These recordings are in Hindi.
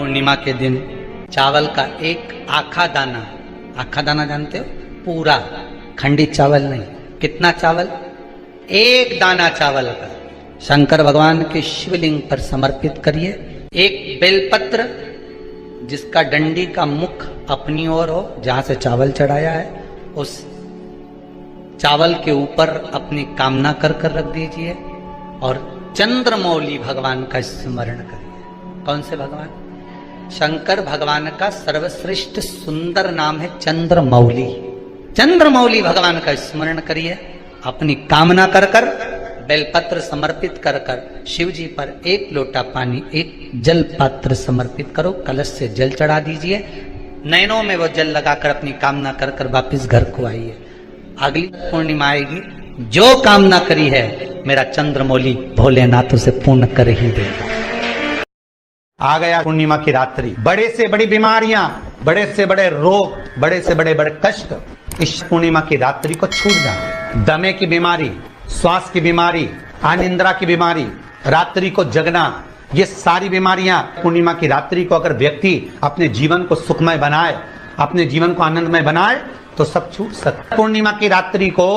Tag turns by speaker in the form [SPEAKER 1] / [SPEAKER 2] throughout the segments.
[SPEAKER 1] पूर्णिमा के दिन चावल का एक आखा दाना जानते हो, पूरा खंडित चावल नहीं, कितना चावल, एक दाना चावल का शंकर भगवान के शिवलिंग पर समर्पित करिए। एक बेलपत्र जिसका डंडी का मुख अपनी ओर हो, जहां से चावल चढ़ाया है, उस चावल के ऊपर अपनी कामना कर रख दीजिए और चंद्रमौली भगवान का स्मरण करिए। कौन से भगवान? शंकर भगवान का सर्वश्रेष्ठ सुंदर नाम है चंद्रमौली। चंद्रमौली भगवान का स्मरण करिए, अपनी कामना कर बेलपत्र समर्पित कर शिव जी पर एक लोटा पानी, एक जल पात्र समर्पित करो, कलश से जल चढ़ा दीजिए, नयनों में वो जल लगाकर अपनी कामना कर वापिस घर को आइए। अगली पूर्णिमा आएगी, जो कामना करी है मेरा चंद्रमौली भोलेनाथ उसे पूर्ण कर ही देगा।
[SPEAKER 2] आ गया पूर्णिमा की रात्रि, बड़े से बड़ी बीमारियां, बड़े से बड़े रोग, बड़े से बड़े कष्ट इस पूर्णिमा की रात्रि को छूट जाए। दमे की बीमारी, श्वास की बीमारी, अनिद्रा की बीमारी, रात्रि को जगना, ये सारी बीमारियां पूर्णिमा की रात्रि को अगर व्यक्ति अपने जीवन को सुखमय बनाए, अपने जीवन को आनंदमय बनाए तो सब छूट सकता। पूर्णिमा की रात्रि को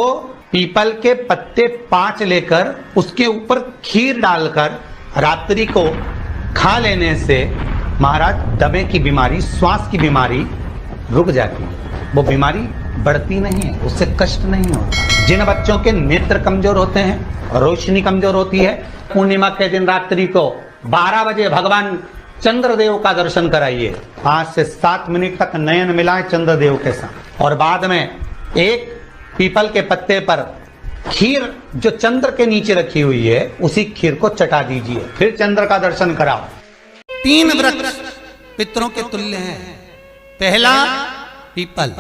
[SPEAKER 2] पीपल के पत्ते 5 लेकर उसके ऊपर खीर डालकर रात्रि को खा लेने से महाराज दमे की बीमारी, श्वास की बीमारी रुक जाती है, वो बीमारी बढ़ती नहीं है, उससे कष्ट नहीं होता। जिन बच्चों के नेत्र कमजोर होते हैं, रोशनी कमजोर होती है, पूर्णिमा के दिन रात्रि को 12 बजे भगवान चंद्रदेव का दर्शन कराइए। 5 से 7 मिनट तक नयन मिलाए चंद्रदेव के साथ और बाद में एक पीपल के पत्ते पर खीर जो चंद्र के नीचे रखी हुई है उसी खीर को चटा दीजिए, फिर चंद्र का दर्शन कराओ। 3 वृक्ष पितरों के तुल्य हैं। पहला पीपल,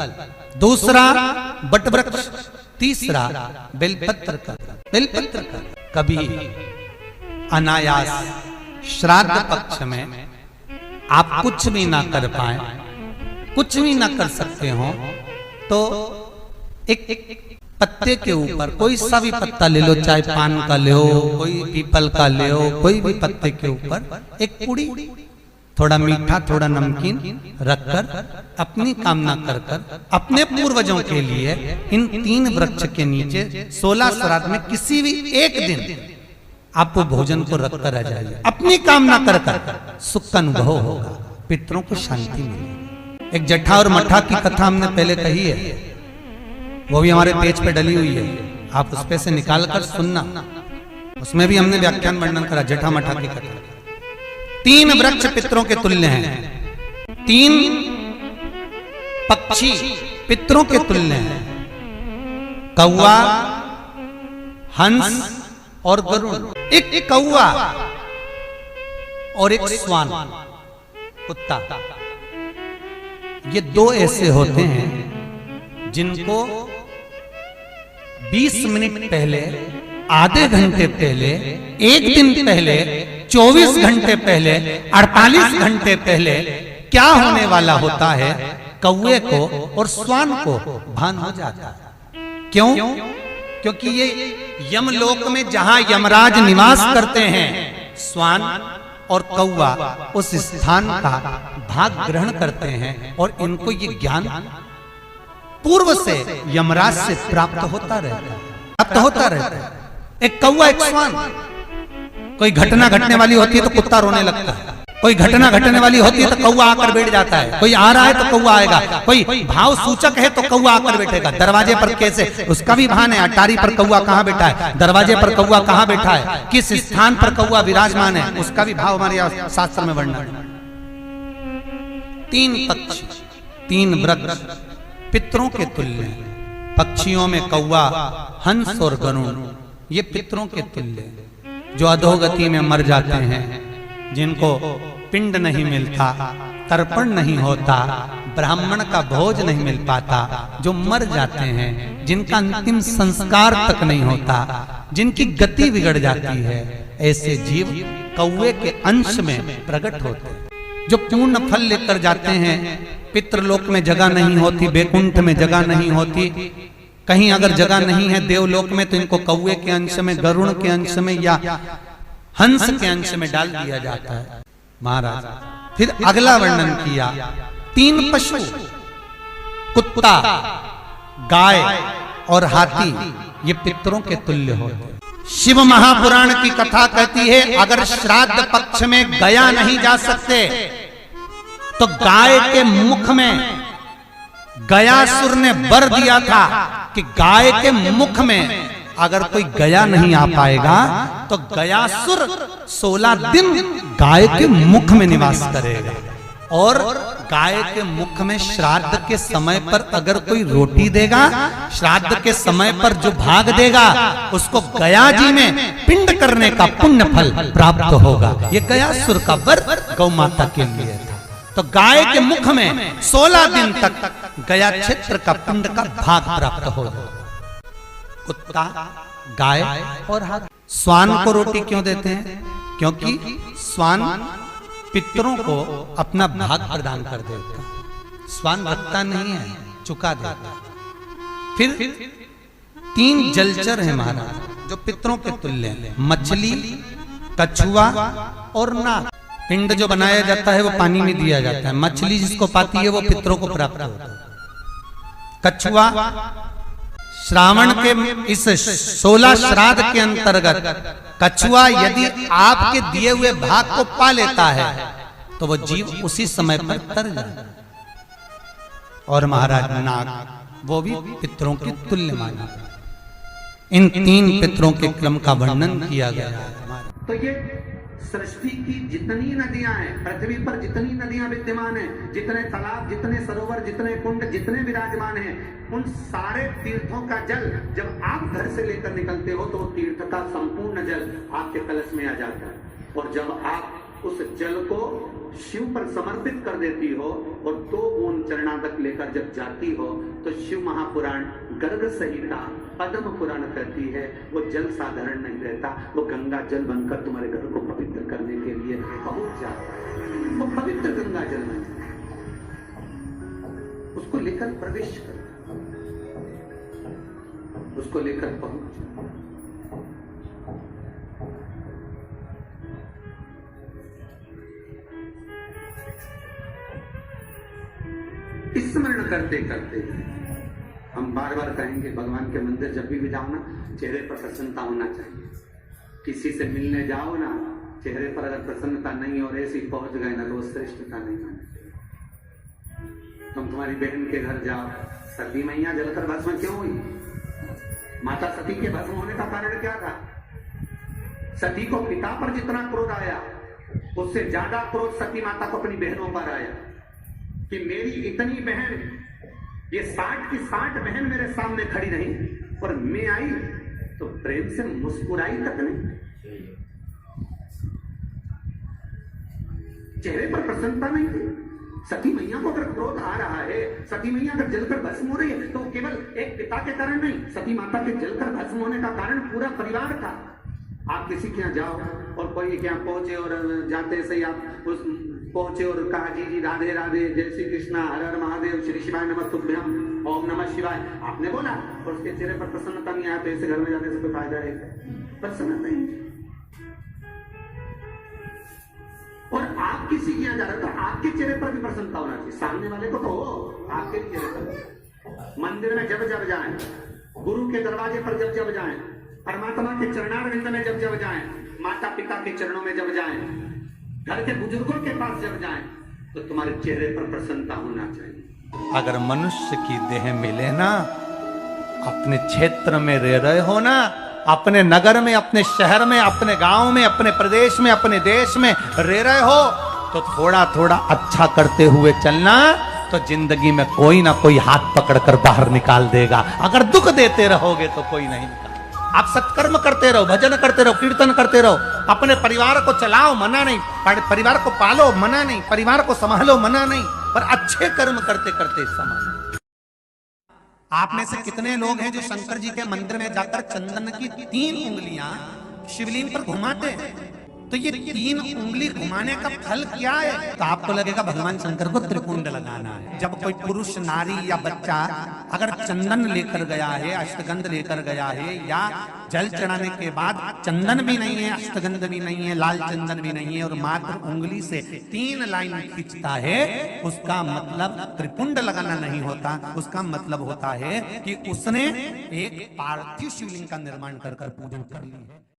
[SPEAKER 2] दूसरा बटवृक्ष, तीसरा बेलपत्र का। बेलपत्र का कभी अनायास श्राद्ध पक्ष में आप कुछ भी ना कर पाए, कुछ भी ना कर सकते हो तो एक पत्ते के ऊपर कोई सा भी पत्ता ले लो, चाहे पान का ले हो, कोई पीपल का ले हो, कोई भी पत्ते के ऊपर एक पूड़ी, थोड़ा मीठा थोड़ा नमकीन रखकर अपनी कामना कर अपने पूर्वजों के लिए इन 3 वृक्ष के नीचे 16 श्राद्ध में किसी भी एक दिन आप वो भोजन को रखकर आ जाइए। अपनी कामना कर सुख का अनुभव होगा, पितरों को शांति मिलेगी। एक जट्ठा और मट्ठा की कथा हमने पहले कही है, वो भी हमारे पेज पे डली हुई है, आप उस पे से निकाल कर सुनना। उसमें भी हमने व्याख्यान वर्णन करा जट्ठा मट्ठा की कथा। 3 वृक्ष पितरों के तुल्य हैं, 3 पक्षी पितरों के तुल्य हैं, कौवा, हंस और गरुड़। एक कौवा और एक श्वान, कुत्ता, ये 2 ऐसे होते हैं जिनको 20 मिनट पहले, आधे घंटे पहले, 1 दिन पहले, 24 घंटे पहले, 48 घंटे पहले क्या होने वाला होता है कौवे को और श्वान को भान हो जाता है। क्यों? क्योंकि ये यमलोक में जहां यमराज निवास करते हैं, श्वान और कौवा उस स्थान का भाग ग्रहण करते हैं और इनको ये ज्ञान पूर्व से यमराज से प्राप्त होता रहता है। एक कौवा एक श्वान, कोई घटना घटने वाली होती है तो कुत्ता रोने लगता है, कोई घटना घटने वाली होती है तो कौवा आकर बैठ जाता है, कोई आ रहा है तो कौवा आएगा, कोई भाव सूचक है तो कौवा आकर बैठेगा। दरवाजे पर कैसे, उसका भी भान है, अटारी पर कौवा कहाँ बैठा है, दरवाजे पर कौवा कहाँ बैठा है, किस स्थान पर कौवा विराजमान है, उसका भी भाव हमारे शास्त्र में वर्णन है। 3 पक्षी, 3 वृक्ष पितरों के तुल्य हैं। पक्षियों में कौवा, हंस और गरुड़, ये पितरों के तुल्य, जो अधोगति में मर जाते हैं, जिनको पिंड नहीं मिलता, तर्पण नहीं होता, ब्राह्मण का भोज नहीं मिल पाता, जो मर जाते हैं, जिनका अंतिम संस्कार तक नहीं होता, जिनकी गति बिगड़ जाती है, ऐसे जीव कौवे के अंश में प्रकट होते हैं, जो पूर्ण फल लेकर जाते हैं। पितृलोक में जगह नहीं होती, बैकुंठ में जगह नहीं होती, कहीं अगर जगह नहीं है देवलोक में तो इनको कौवे के अंश में, गरुड़ के अंश में या हंस के अंश में डाल दिया जाता है। महाराज फिर अगला वर्णन किया, 3 पशु, कुत्ता, गाय और हाथी, ये पितरों के तुल्य होते। शिव महापुराण की कथा कहती है अगर श्राद्ध पक्ष में गया नहीं जा सकते तो गाय के मुख में गयासुर ने वर दिया था कि गाय के मुख में अगर कोई गया नहीं आ पाएगा तो गयासुर 16 दिन गाय के मुख में निवास करेगा। और गाय के मुख में श्राद्ध के समय पर अगर कोई रोटी देगा, श्राद्ध के समय पर जो भाग देगा उसको गया जी में पिंड करने का पुण्य फल प्राप्त होगा। ये गयासुर का वर गौ माता के लिए था। तो गाय के मुख में 16 दिन तक गया क्षेत्र का पिंड का भाग प्राप्त होगा। कुत्ता, गाय और हाथी। स्वान को रोटी क्यों देते हैं? क्योंकि स्वान पितरों को अपना भाग प्रदान कर देता। स्वान रखता नहीं है, चुका देता। फिर 3 जलचर है महाराज जो पितरों के तुल्य हैं, मछली, कछुआ और नाग। पिंड जो बनाया जाता है वो पानी में दिया जाता है। मछली जिसको पाती है वो पितरों को प्राप्त होता है। कछुआ श्रावण के इस 16 श्राद्ध के अंतर्गत कछुआ यदि आपके दिए हुए भाग को पा लेता है तो वो जीव उसी समय पर तर जाए। और महाराज नाग, वो भी पितरों के तुल्य माना। इन 3 पितरों के क्रम का वर्णन किया गया है।
[SPEAKER 3] तो ये सृष्टि की जितनी नदियां हैं, पृथ्वी पर जितनी नदियां विद्यमान हैं, जितने तालाब, जितने सरोवर, जितने कुंड, जितने विराजमान हैं, उन सारे तीर्थों का जल जब आप घर से लेकर निकलते हो तो तीर्थ का संपूर्ण जल आपके कलश में आ जाता है। और जब आप उस जल को शिव पर समर्पित कर देती हो और 2 बूंद चरणागत लेकर जब जाती हो तो शिव महापुराण गर्ग संहिता पद्म पुराण कहती है वो जल साधारण नहीं रहता, वो गंगा जल बनकर तुम्हारे घर को पवित्र करने के लिए पहुंच जाता है। वो पवित्र गंगा जल बन जाता है, उसको लेकर प्रवेश करता, उसको लेकर पहुंच। स्मरण करते करते हम बार बार कहेंगे भगवान के मंदिर जब भी जाओ ना, चेहरे पर प्रसन्नता होना चाहिए। किसी से मिलने जाओ ना, चेहरे पर अगर प्रसन्नता नहीं और ऐसी पहुंच गए ना तो श्रेष्ठता नहीं मानी चाहिए। तुम तुम्हारी बहन के घर जाओ, सती मैया जलकर भस्म क्यों हुई? माता सती के भस्म होने का कारण क्या था? सती को पिता पर जितना क्रोध आया उससे ज्यादा क्रोध सती माता को अपनी बहनों पर आया कि मेरी इतनी बहन, ये 60 की 60 बहन मेरे सामने खड़ी रही और मैं आई तो प्रेम से मुस्कुराई तक नहीं, चेहरे पर प्रसन्नता नहीं थी। सती मैया को अगर क्रोध आ रहा है, सती मैया अगर जलकर भस्म हो रही है तो केवल एक पिता के कारण नहीं, सती माता के जलकर भस्म होने का कारण पूरा परिवार था। आप किसी के यहाँ जाओ और कोई के यहाँ पहुंचे और जाते से ही आप उस पहुंचे और कहा जी राधे राधे, जय श्री कृष्णा, हर हर महादेव, श्री शिवाय नमः तुभ्यम, ओम नमः शिवाय, आपने बोला और उसके चेहरे पर प्रसन्नता नहीं आया तो ऐसे घर में जाने से कोई फायदा है? प्रसन्नता नहीं। और आप किसी के यहाँ जा रहे हो तो आपके चेहरे पर भी प्रसन्नता होना चाहिए, सामने वाले को तो हो, आपके चेहरे पर। मंदिर में जब जब जाएं, गुरु के दरवाजे पर जब जब जाएं, परमात्मा के चरणारविंद में जब जब जाएं, माता पिता के चरणों में जब जाएं, घर के बुजुर्गों के पास जब जाएं तो तुम्हारे चेहरे पर प्रसन्नता होना चाहिए।
[SPEAKER 2] अगर मनुष्य की देह मिले ना, अपने क्षेत्र में रह रहे हो ना, अपने नगर में, अपने शहर में, अपने गांव में, अपने प्रदेश में, अपने देश में रह रहे हो तो थोड़ा थोड़ा अच्छा करते हुए चलना तो जिंदगी में कोई ना कोई हाथ पकड़कर बाहर निकाल देगा। अगर दुख देते रहोगे तो कोई नहीं निकाल। आप सत्कर्म करते रहो, भजन करते रहो, कीर्तन करते रहो, अपने परिवार को चलाओ, मना नहीं, परिवार को पालो, मना नहीं, परिवार को संभालो, मना नहीं, पर अच्छे कर्म करते करते संभालो। आप में से कितने लोग हैं जो शंकर जी के मंदिर में जाकर चंदन की 3 उंगलियां शिवलिंग पर घुमाते हैं? तो ये 3 उंगली घुमाने का फल क्या है? तो आपको लगेगा भगवान शंकर को त्रिपुंड लगाना है। जब कोई पुरुष, नारी या बच्चा अगर चंदन लेकर गया है, अष्टगंध लेकर गया है, या जल चढ़ाने के बाद चंदन भी नहीं है, अष्टगंध भी नहीं है, लाल चंदन भी नहीं है, और मात्र उंगली से 3 लाइन खींचता है, उसका मतलब त्रिपुंड लगाना नहीं होता। उसका मतलब होता है कि उसने एक पार्थिव शिवलिंग का निर्माण कर पूजन कर ली है।